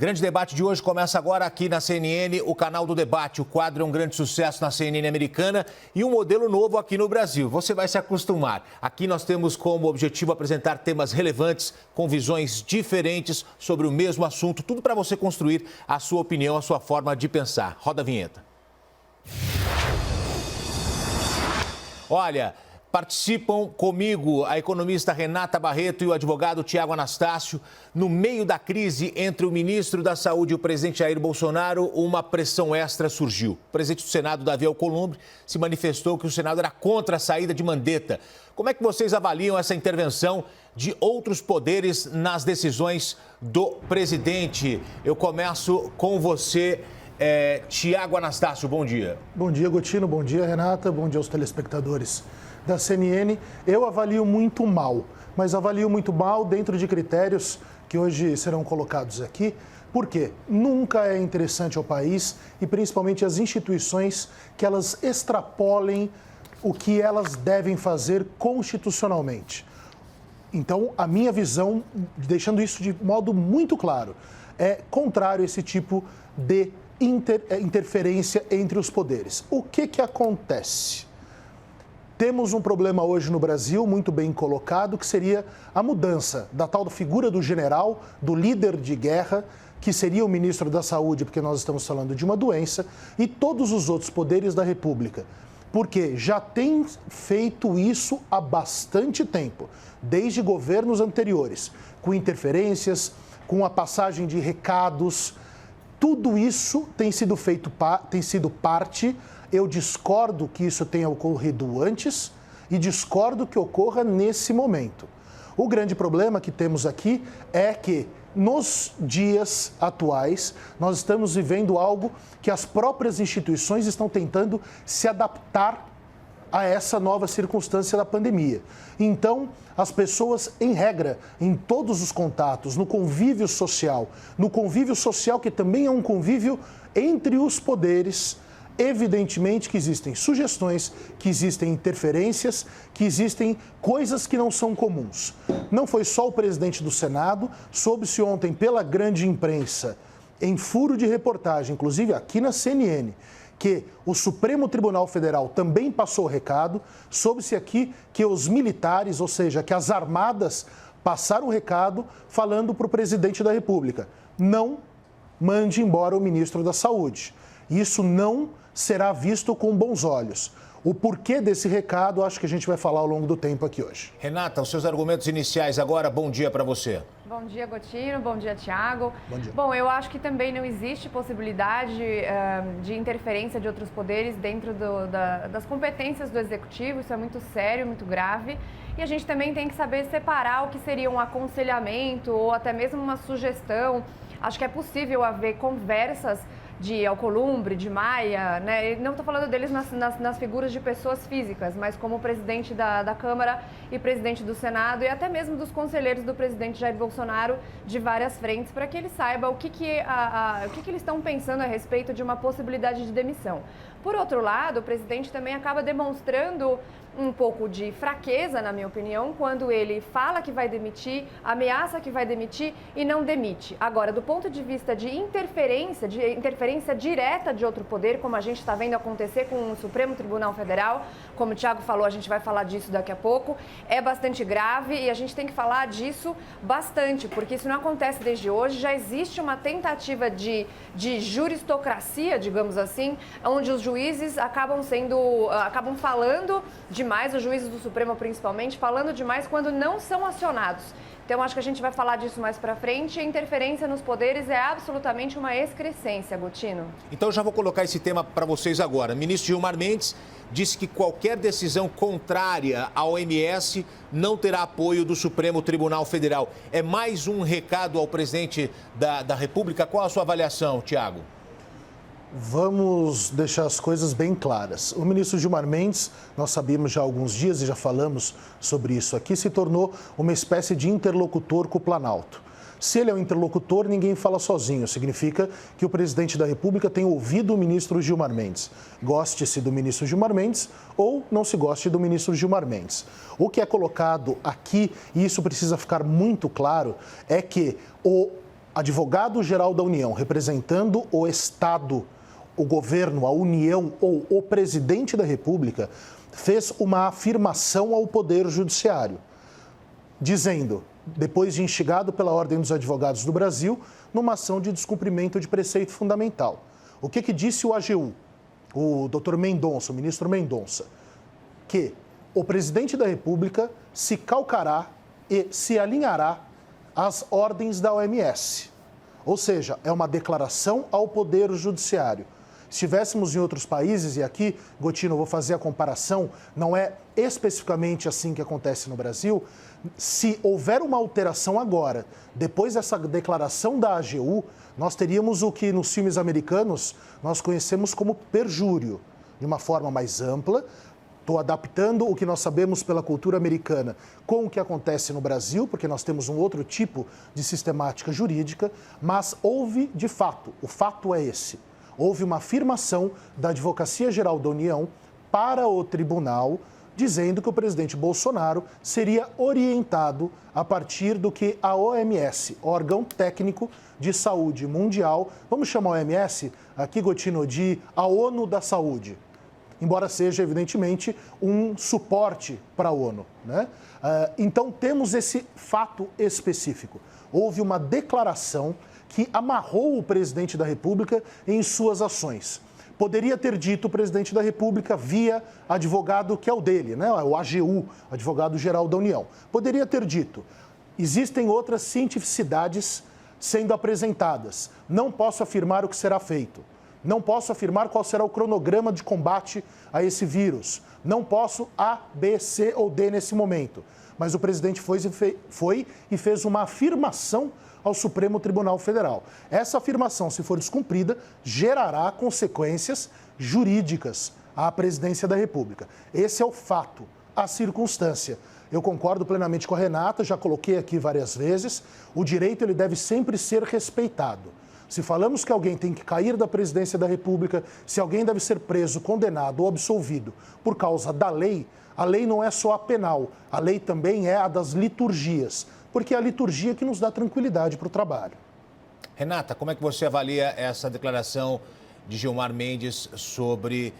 Grande debate de hoje começa agora aqui na CNN, o canal do debate. O quadro é um grande sucesso na CNN americana e um modelo novo aqui no Brasil. Você vai se acostumar. Aqui nós temos como objetivo apresentar temas relevantes com visões diferentes sobre o mesmo assunto. Tudo para você construir a sua opinião, a sua forma de pensar. Roda a vinheta. Olha, participam comigo a economista Renata Barreto e o advogado Tiago Anastácio. No meio da crise entre o ministro da Saúde e o presidente Jair Bolsonaro, uma pressão extra surgiu. O presidente do Senado, Davi Alcolumbre, se manifestou que o Senado era contra a saída de Mandetta. Como é que vocês avaliam essa intervenção de outros poderes nas decisões do presidente? Eu começo com você, Tiago Anastácio. Bom dia. Bom dia, Gotino. Bom dia, Renata. Bom dia aos telespectadores da CNN. Eu avalio muito mal, mas avalio muito mal dentro de critérios que hoje serão colocados aqui. Por quê? Nunca é interessante ao país e principalmente às instituições que elas extrapolem o que elas devem fazer constitucionalmente. Então, a minha visão, deixando isso de modo muito claro, é contrário a esse tipo de interferência entre os poderes. O que acontece? Temos um problema hoje no Brasil, muito bem colocado, que seria a mudança da tal figura do general, do líder de guerra, que seria o ministro da Saúde, porque nós estamos falando de uma doença, e todos os outros poderes da República. Porque já tem feito isso há bastante tempo, desde governos anteriores, com interferências, com a passagem de recados. Tudo isso tem sido parte. Eu discordo que isso tenha ocorrido antes e discordo que ocorra nesse momento. O grande problema que temos aqui é que, nos dias atuais, nós estamos vivendo algo que as próprias instituições estão tentando se adaptar a essa nova circunstância da pandemia. Então, as pessoas, em regra, em todos os contatos, no convívio social que também é um convívio entre os poderes, evidentemente que existem sugestões, que existem interferências, que existem coisas que não são comuns. Não foi só o presidente do Senado, soube-se ontem pela grande imprensa, em furo de reportagem, inclusive aqui na CNN, que o Supremo Tribunal Federal também passou o recado, soube-se aqui que os militares, ou seja, que as armadas passaram o recado falando para o presidente da República: não mande embora o ministro da Saúde. Isso não será visto com bons olhos. O porquê desse recado, acho que a gente vai falar ao longo do tempo aqui hoje. Renata, os seus argumentos iniciais agora. Bom dia para você. Bom dia, Gotino. Bom dia, Tiago. Bom dia. Bom, eu acho que também não existe possibilidade de interferência de outros poderes dentro das competências do Executivo. Isso é muito sério, muito grave. E a gente também tem que saber separar o que seria um aconselhamento ou até mesmo uma sugestão. Acho que é possível haver conversas de Alcolumbre, de Maia, né? Não estou falando deles nas figuras de pessoas físicas, mas como presidente da Câmara e presidente do Senado e até mesmo dos conselheiros do presidente Jair Bolsonaro de várias frentes, para que ele saiba o que eles estão pensando a respeito de uma possibilidade de demissão. Por outro lado, o presidente também acaba demonstrando um pouco de fraqueza, na minha opinião, quando ele fala que vai demitir, ameaça que vai demitir e não demite. Agora, do ponto de vista de interferência direta de outro poder, como a gente está vendo acontecer com o Supremo Tribunal Federal, como o Tiago falou, a gente vai falar disso daqui a pouco, é bastante grave e a gente tem que falar disso bastante, porque isso não acontece desde hoje, já existe uma tentativa de juristocracia, digamos assim, onde os juízes acabam falando demais, os juízes do Supremo principalmente, falando demais quando não são acionados. Então, acho que a gente vai falar disso mais pra frente. A interferência nos poderes é absolutamente uma excrescência, Gotino. Então, eu já vou colocar esse tema para vocês agora. O ministro Gilmar Mendes disse que qualquer decisão contrária à OMS não terá apoio do Supremo Tribunal Federal. É mais um recado ao presidente da República. Qual a sua avaliação, Tiago? Vamos deixar as coisas bem claras. O ministro Gilmar Mendes, nós sabíamos já há alguns dias e já falamos sobre isso aqui, se tornou uma espécie de interlocutor com o Planalto. Se ele é um interlocutor, ninguém fala sozinho. Significa que o presidente da República tem ouvido o ministro Gilmar Mendes. Goste-se do ministro Gilmar Mendes ou não se goste do ministro Gilmar Mendes. O que é colocado aqui, e isso precisa ficar muito claro, é que advogado-geral da União, representando o Estado, o governo, a União ou o presidente da República, fez uma afirmação ao Poder Judiciário, dizendo, depois de instigado pela Ordem dos Advogados do Brasil, numa ação de descumprimento de preceito fundamental. O que disse o AGU, o doutor Mendonça, o ministro Mendonça? Que o presidente da República se calcará e se alinhará às ordens da OMS. Ou seja, é uma declaração ao Poder Judiciário. Se estivéssemos em outros países, e aqui, Gotino, eu vou fazer a comparação, não é especificamente assim que acontece no Brasil, se houver uma alteração agora, depois dessa declaração da AGU, nós teríamos o que nos filmes americanos nós conhecemos como perjúrio, de uma forma mais ampla. Estou adaptando o que nós sabemos pela cultura americana com o que acontece no Brasil, porque nós temos um outro tipo de sistemática jurídica, mas houve, de fato, o fato é esse. Houve uma afirmação da Advocacia Geral da União para o tribunal, dizendo que o presidente Bolsonaro seria orientado a partir do que a OMS, órgão técnico de saúde mundial, vamos chamar a OMS, aqui, Gotino, de a ONU da Saúde, embora seja, evidentemente, um suporte para a ONU, né? Então, temos esse fato específico. Houve uma declaração que amarrou o presidente da República em suas ações. Poderia ter dito o presidente da República via advogado que é o dele, né? O AGU, Advogado-Geral da União. Poderia ter dito, existem outras cientificidades sendo apresentadas. Não posso afirmar o que será feito. Não posso afirmar qual será o cronograma de combate a esse vírus. Não posso A, B, C ou D nesse momento. Mas o presidente foi e fez uma afirmação ao Supremo Tribunal Federal. Essa afirmação, se for descumprida, gerará consequências jurídicas à presidência da República. Esse é o fato, a circunstância. Eu concordo plenamente com a Renata, já coloquei aqui várias vezes, o direito ele deve sempre ser respeitado. Se falamos que alguém tem que cair da presidência da República, se alguém deve ser preso, condenado ou absolvido por causa da lei, a lei não é só a penal, a lei também é a das liturgias, porque é a liturgia que nos dá tranquilidade para o trabalho. Renata, como é que você avalia essa declaração de Gilmar Mendes sobre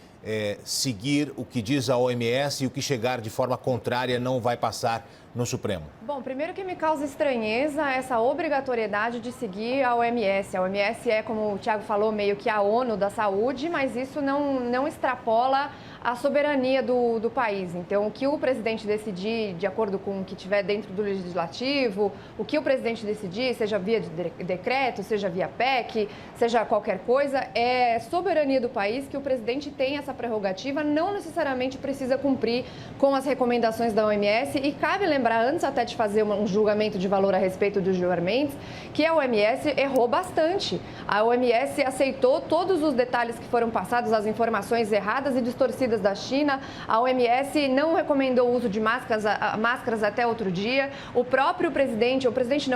seguir o que diz a OMS e o que chegar de forma contrária não vai passar no Supremo? Bom, primeiro que me causa estranheza essa obrigatoriedade de seguir a OMS. A OMS é, como o Thiago falou, meio que a ONU da saúde, mas isso não extrapola a soberania do país. Então, o que o presidente decidir, de acordo com o que tiver dentro do legislativo, o que o presidente decidir, seja via de decreto, seja via PEC, seja qualquer coisa, é soberania do país, que o presidente tem essa prerrogativa, não necessariamente precisa cumprir com as recomendações da OMS. E cabe lembrar, antes até de fazer um julgamento de valor a respeito do Gilmar Mendes, que a OMS errou bastante. A OMS aceitou todos os detalhes que foram passados, as informações erradas e distorcidas da China. A OMS não recomendou o uso de máscaras até outro dia. O próprio presidente, o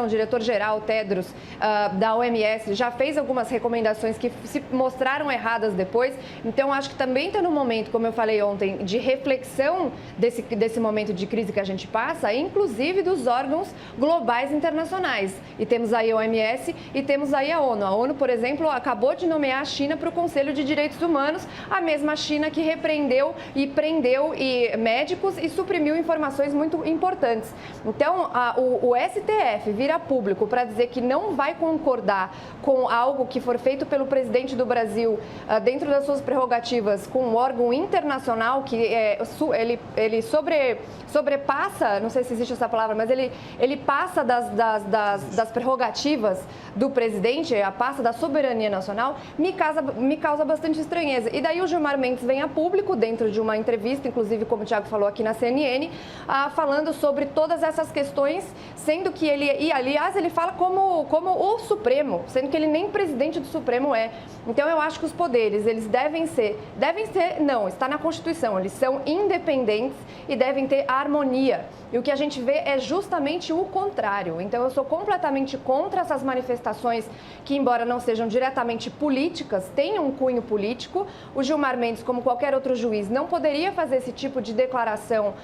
diretor-geral Tedros da OMS já fez algumas recomendações que se mostraram erradas depois. Então, acho que também está no momento, como eu falei ontem, de reflexão desse momento de crise que a gente passa, inclusive dos órgãos globais internacionais. E temos aí a OMS e temos aí a ONU. A ONU, por exemplo, acabou de nomear a China para o Conselho de Direitos Humanos, a mesma China que repreendeu e prendeu médicos e suprimiu informações muito importantes. Então, o STF vir a público para dizer que não vai concordar com algo que for feito pelo presidente do Brasil dentro das suas prerrogativas com um órgão internacional que ele sobrepassa, não sei se existe essa palavra, mas ele passa das prerrogativas do presidente, passa da soberania nacional, me causa bastante estranheza. E daí o Gilmar Mendes vem a público, dentro de uma entrevista, inclusive como o Thiago falou aqui na CNN, falando sobre todas essas questões, sendo que aliás, ele fala como o Supremo, sendo que ele nem presidente do Supremo é. Então, eu acho que os poderes, eles não, está na Constituição, eles são independentes e devem ter harmonia. E o que a gente vê é justamente o contrário. Então, eu sou completamente contra essas manifestações que, embora não sejam diretamente políticas, tenham um cunho político. O Gilmar Mendes, como qualquer outro juiz não poderia fazer esse tipo de declaração,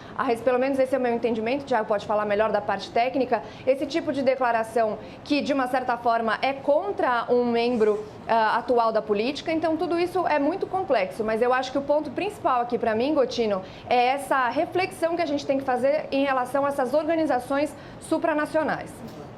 pelo menos esse é o meu entendimento, o Thiago pode falar melhor da parte técnica, esse tipo de declaração que, de uma certa forma, é contra um membro atual da política. Então, tudo isso é muito complexo, mas eu acho que o ponto principal aqui para mim, Gotino, é essa reflexão que a gente tem que fazer em relação a essas organizações supranacionais.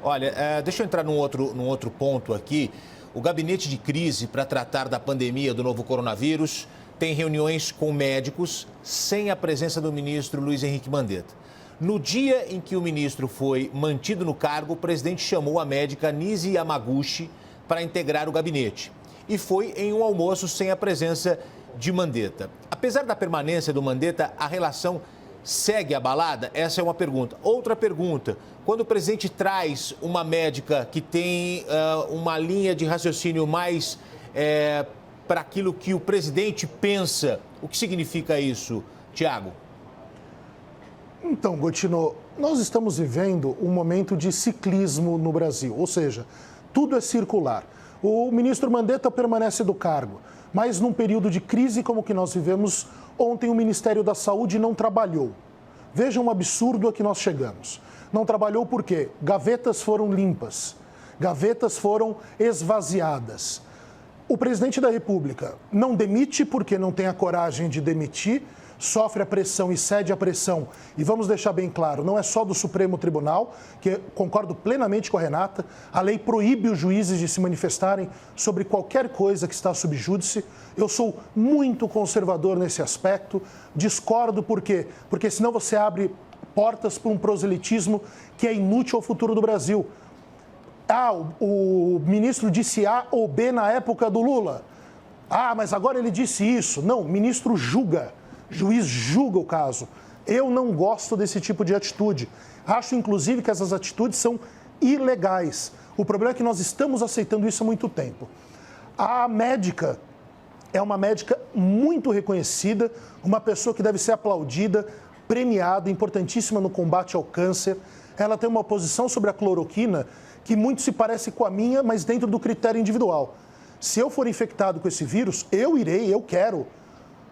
Olha, deixa eu entrar num outro ponto aqui. O gabinete de crise para tratar da pandemia do novo coronavírus tem reuniões com médicos sem a presença do ministro Luiz Henrique Mandetta. No dia em que o ministro foi mantido no cargo, o presidente chamou a médica Nise Yamaguchi para integrar o gabinete. E foi em um almoço sem a presença de Mandetta. Apesar da permanência do Mandetta, a relação segue abalada? Essa é uma pergunta. Outra pergunta, quando o presidente traz uma médica que tem uma linha de raciocínio mais para aquilo que o presidente pensa, o que significa isso, Thiago? Então, Gotino, nós estamos vivendo um momento de ciclismo no Brasil, ou seja, tudo é circular. O ministro Mandetta permanece do cargo, mas num período de crise como o que nós vivemos, ontem o Ministério da Saúde não trabalhou. Vejam um absurdo a que nós chegamos. Não trabalhou por quê? Gavetas foram limpas, gavetas foram esvaziadas. O presidente da República não demite porque não tem a coragem de demitir, sofre a pressão e cede a pressão. E vamos deixar bem claro, não é só do Supremo Tribunal, que concordo plenamente com a Renata, a lei proíbe os juízes de se manifestarem sobre qualquer coisa que está sob júdice. Eu sou muito conservador nesse aspecto, discordo por quê? Porque senão você abre portas para um proselitismo que é inútil ao futuro do Brasil. O ministro disse A ou B na época do Lula. Mas agora ele disse isso. Não, o ministro julga. Juiz julga o caso. Eu não gosto desse tipo de atitude. Acho, inclusive, que essas atitudes são ilegais. O problema é que nós estamos aceitando isso há muito tempo. A médica é uma médica muito reconhecida, uma pessoa que deve ser aplaudida, premiada, importantíssima no combate ao câncer. Ela tem uma posição sobre a cloroquina que muito se parece com a minha, mas dentro do critério individual. Se eu for infectado com esse vírus, eu quero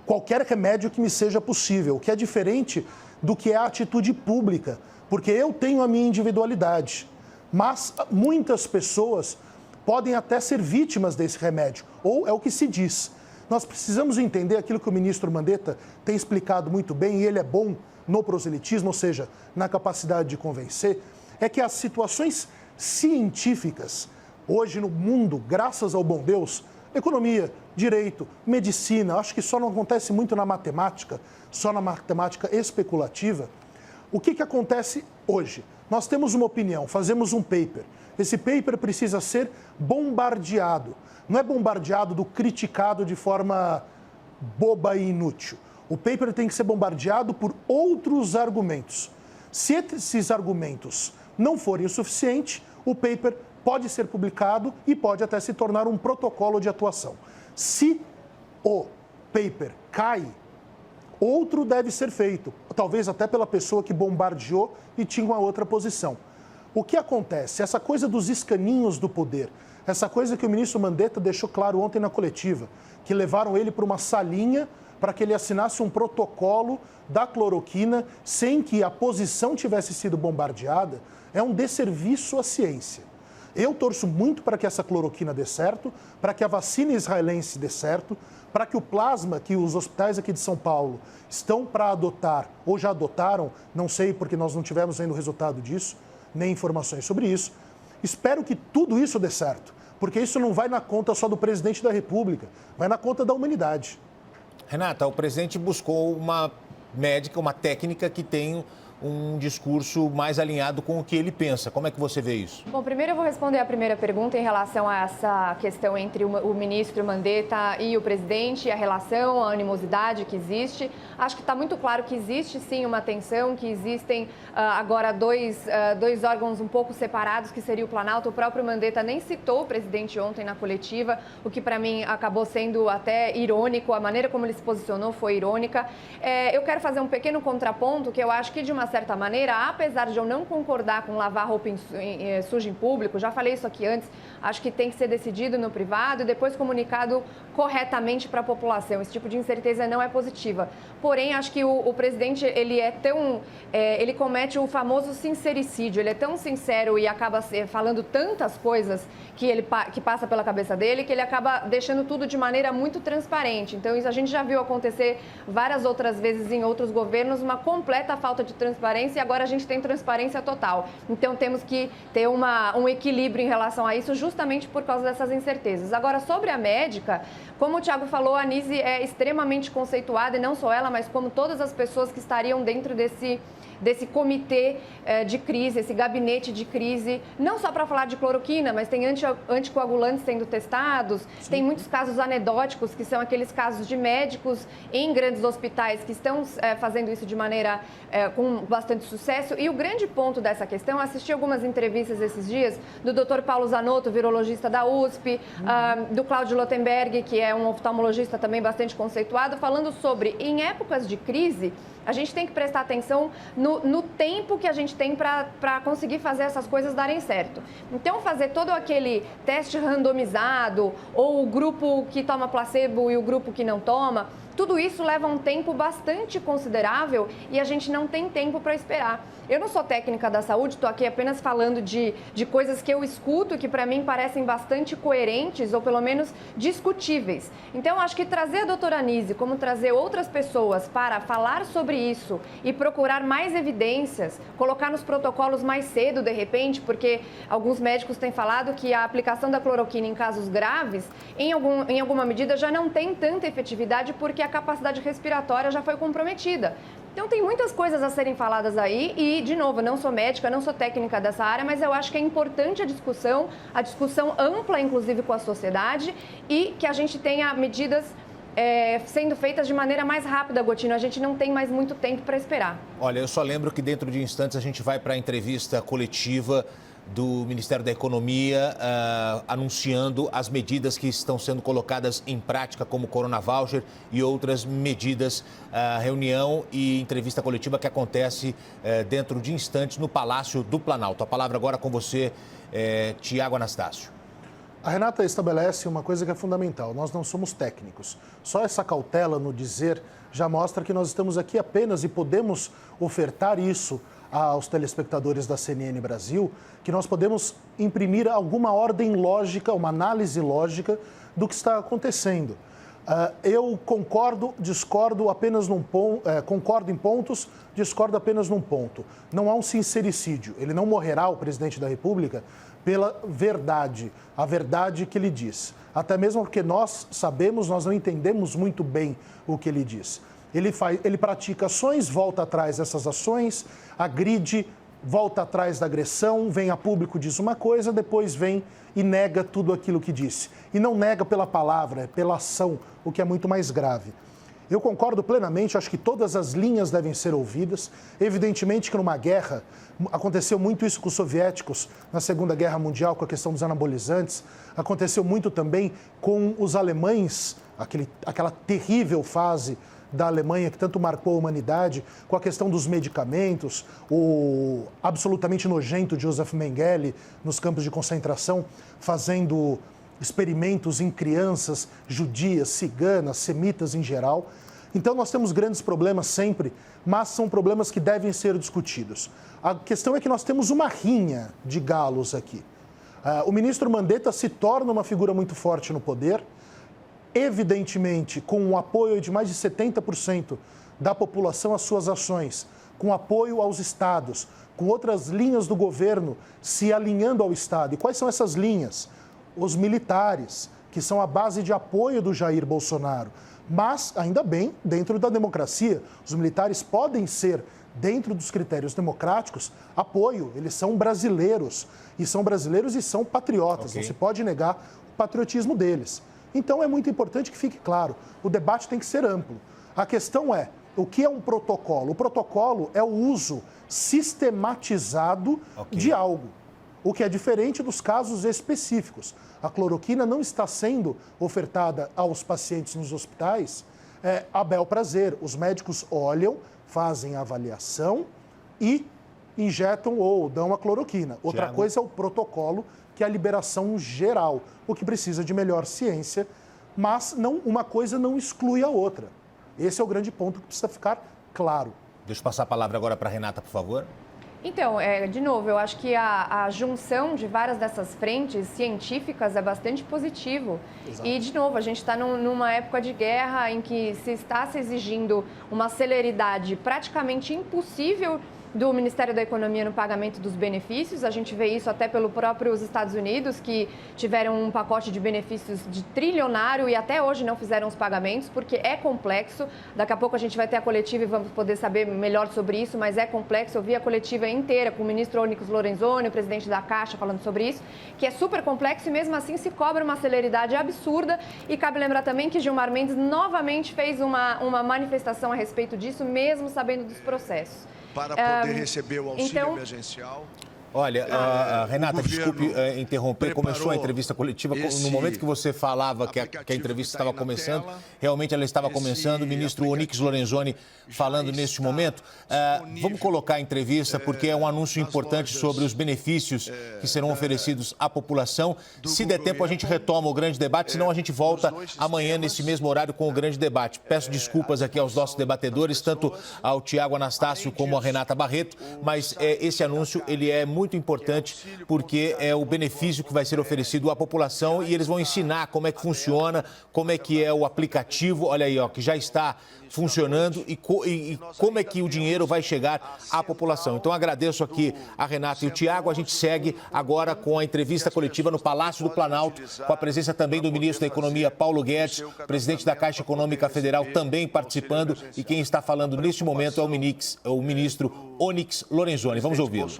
qualquer remédio que me seja possível, o que é diferente do que é a atitude pública, porque eu tenho a minha individualidade. Mas muitas pessoas podem até ser vítimas desse remédio, ou é o que se diz. Nós precisamos entender aquilo que o ministro Mandetta tem explicado muito bem, e ele é bom no proselitismo, ou seja, na capacidade de convencer, é que as situações científicas, hoje no mundo, graças ao bom Deus, economia, direito, medicina, acho que só não acontece muito na matemática, só na matemática especulativa. O que acontece hoje? Nós temos uma opinião, fazemos um paper. Esse paper precisa ser bombardeado. Não é bombardeado do criticado de forma boba e inútil. O paper tem que ser bombardeado por outros argumentos. Se esses argumentos não forem o suficiente, o paper pode ser publicado e pode até se tornar um protocolo de atuação. Se o paper cai, outro deve ser feito, talvez até pela pessoa que bombardeou e tinha uma outra posição. O que acontece? Essa coisa dos escaninhos do poder, essa coisa que o ministro Mandetta deixou claro ontem na coletiva, que levaram ele para uma salinha para que ele assinasse um protocolo da cloroquina sem que a posição tivesse sido bombardeada, é um desserviço à ciência. Eu torço muito para que essa cloroquina dê certo, para que a vacina israelense dê certo, para que o plasma que os hospitais aqui de São Paulo estão para adotar, ou já adotaram, não sei porque nós não tivemos ainda o resultado disso, nem informações sobre isso. Espero que tudo isso dê certo, porque isso não vai na conta só do presidente da República, vai na conta da humanidade. Renata, o presidente buscou uma médica, uma técnica que tem um discurso mais alinhado com o que ele pensa. Como é que você vê isso? Bom, primeiro eu vou responder a primeira pergunta em relação a essa questão entre o ministro Mandetta e o presidente, a relação, a animosidade que existe. Acho que está muito claro que existe sim uma tensão, que existem agora dois órgãos um pouco separados, que seria o Planalto. O próprio Mandetta nem citou o presidente ontem na coletiva, o que para mim acabou sendo até irônico, a maneira como ele se posicionou foi irônica. Eu quero fazer um pequeno contraponto, que eu acho que de uma certa maneira, apesar de eu não concordar com lavar roupa suja em público, já falei isso aqui antes, acho que tem que ser decidido no privado e depois comunicado corretamente para a população. Esse tipo de incerteza não é positiva. Porém, acho que o presidente, ele comete o famoso sincericídio, ele é tão sincero e acaba falando tantas coisas que passa pela cabeça dele, que ele acaba deixando tudo de maneira muito transparente. Então, isso a gente já viu acontecer várias outras vezes em outros governos, uma completa falta de transparência, e agora a gente tem transparência total. Então, temos que ter um equilíbrio em relação a isso, justamente por causa dessas incertezas. Agora, sobre a médica, como o Thiago falou, a Anísia é extremamente conceituada, e não só ela, mas como todas as pessoas que estariam dentro desse comitê de crise, esse gabinete de crise, não só para falar de cloroquina, mas tem anticoagulantes sendo testados, sim, tem muitos casos anedóticos, que são aqueles casos de médicos em grandes hospitais que estão fazendo isso de maneira com bastante sucesso. E o grande ponto dessa questão, assisti algumas entrevistas esses dias do Dr. Paulo Zanotto, virologista da USP, do Cláudio Lotenberg, que é um oftalmologista também bastante conceituado, falando sobre, em épocas de crise, a gente tem que prestar atenção no tempo que a gente tem para conseguir fazer essas coisas darem certo. Então, fazer todo aquele teste randomizado, ou o grupo que toma placebo e o grupo que não toma, tudo isso leva um tempo bastante considerável e a gente não tem tempo para esperar. Eu não sou técnica da saúde, estou aqui apenas falando de coisas que eu escuto e que para mim parecem bastante coerentes ou pelo menos discutíveis. Então, acho que trazer a doutora Anísia, como trazer outras pessoas para falar sobre isso e procurar mais evidências, colocar nos protocolos mais cedo, de repente, porque alguns médicos têm falado que a aplicação da cloroquina em casos graves, em alguma medida, já não tem tanta efetividade porque a capacidade respiratória já foi comprometida. Então, tem muitas coisas a serem faladas aí e, de novo, não sou médica, não sou técnica dessa área, mas eu acho que é importante a discussão ampla, inclusive, com a sociedade, e que a gente tenha medidas sendo feitas de maneira mais rápida, Gotino. A gente não tem mais muito tempo para esperar. Olha, eu só lembro que dentro de instantes a gente vai para a entrevista coletiva do Ministério da Economia, anunciando as medidas que estão sendo colocadas em prática, como o Corona Voucher e outras medidas, reunião e entrevista coletiva que acontece dentro de instantes no Palácio do Planalto. A palavra agora com você, Tiago Anastácio. A Renata estabelece uma coisa que é fundamental, nós não somos técnicos. Só essa cautela no dizer já mostra que nós estamos aqui apenas e podemos ofertar isso aos telespectadores da CNN Brasil, que nós podemos imprimir alguma ordem lógica, uma análise lógica do que está acontecendo. Eu concordo, discordo apenas num ponto, concordo em pontos, discordo apenas num ponto. Não há um sincericídio, ele não morrerá, o presidente da República, pela verdade, a verdade que ele diz. Até mesmo porque nós sabemos, nós não entendemos muito bem o que ele diz. Ele pratica ações, volta atrás dessas ações, agride, volta atrás da agressão, vem a público, diz uma coisa, depois vem e nega tudo aquilo que disse. E não nega pela palavra, é pela ação, o que é muito mais grave. Eu concordo plenamente, acho que todas as linhas devem ser ouvidas. Evidentemente que numa guerra, aconteceu muito isso com os soviéticos na Segunda Guerra Mundial, com a questão dos anabolizantes, aconteceu muito também com os alemães, aquela terrível fase da Alemanha que tanto marcou a humanidade, com a questão dos medicamentos, o absolutamente nojento Joseph Mengele nos campos de concentração, fazendo experimentos em crianças judias, ciganas, semitas em geral. Então, nós temos grandes problemas sempre, mas são problemas que devem ser discutidos. A questão é que nós temos uma rinha de galos aqui. O ministro Mandetta se torna uma figura muito forte no poder, evidentemente com o apoio de mais de 70% da população às suas ações, com apoio aos estados, com outras linhas do governo se alinhando ao Estado. E quais são essas linhas? Os militares, que são a base de apoio do Jair Bolsonaro. Mas, ainda bem, dentro da democracia, os militares podem ser, dentro dos critérios democráticos, apoio. Eles são brasileiros, e são patriotas. Okay. Não se pode negar o patriotismo deles. Então, é muito importante que fique claro, o debate tem que ser amplo. A questão é, o que é um protocolo? O protocolo é o uso sistematizado de algo, o que é diferente dos casos específicos. A cloroquina não está sendo ofertada aos pacientes nos hospitais a bel prazer. Os médicos olham, fazem a avaliação e injetam ou dão a cloroquina. Outra Thiago. coisa é o protocolo, que é a liberação geral, o que precisa de melhor ciência, mas uma coisa não exclui a outra. Esse é o grande ponto que precisa ficar claro. Deixa eu passar a palavra agora para a Renata, por favor. Então, de novo, eu acho que a junção de várias dessas frentes científicas é bastante positivo. Exato. E, de novo, a gente está numa época de guerra em que se está se exigindo uma celeridade praticamente impossível do Ministério da Economia no pagamento dos benefícios. A gente vê isso até pelo próprio Estados Unidos, que tiveram um pacote de benefícios de trilionário e até hoje não fizeram os pagamentos, porque é complexo. Daqui a pouco a gente vai ter a coletiva e vamos poder saber melhor sobre isso, mas é complexo. Eu vi a coletiva inteira com o ministro Onyx Lorenzoni, o presidente da Caixa, falando sobre isso, que é super complexo e mesmo assim se cobra uma celeridade absurda. E cabe lembrar também que Gilmar Mendes novamente fez uma manifestação a respeito disso, mesmo sabendo dos processos. Para poder receber o auxílio emergencial. Olha, Renata, desculpe interromper, começou a entrevista coletiva, no momento que você falava que a entrevista estava começando, realmente ela estava começando, o ministro Onyx Lorenzoni falando neste momento. Vamos colocar a entrevista porque é um anúncio importante sobre os benefícios que serão oferecidos à população. Se der tempo, a gente retoma o grande debate, senão a gente volta amanhã nesse mesmo horário com o grande debate. Peço desculpas aqui aos nossos debatedores, tanto ao Tiago Anastácio como à Renata Barreto, mas esse anúncio ele é muito importante porque é o benefício que vai ser oferecido à população e eles vão ensinar como é que funciona, como é que é o aplicativo, olha aí, ó, que já está funcionando e como é que o dinheiro vai chegar à população. Então agradeço aqui a Renata e o Tiago. A gente segue agora com a entrevista coletiva no Palácio do Planalto, com a presença também do ministro da Economia, Paulo Guedes, presidente da Caixa Econômica Federal também participando e quem está falando neste momento é o ministro Onyx Lorenzoni. Vamos ouvi-lo.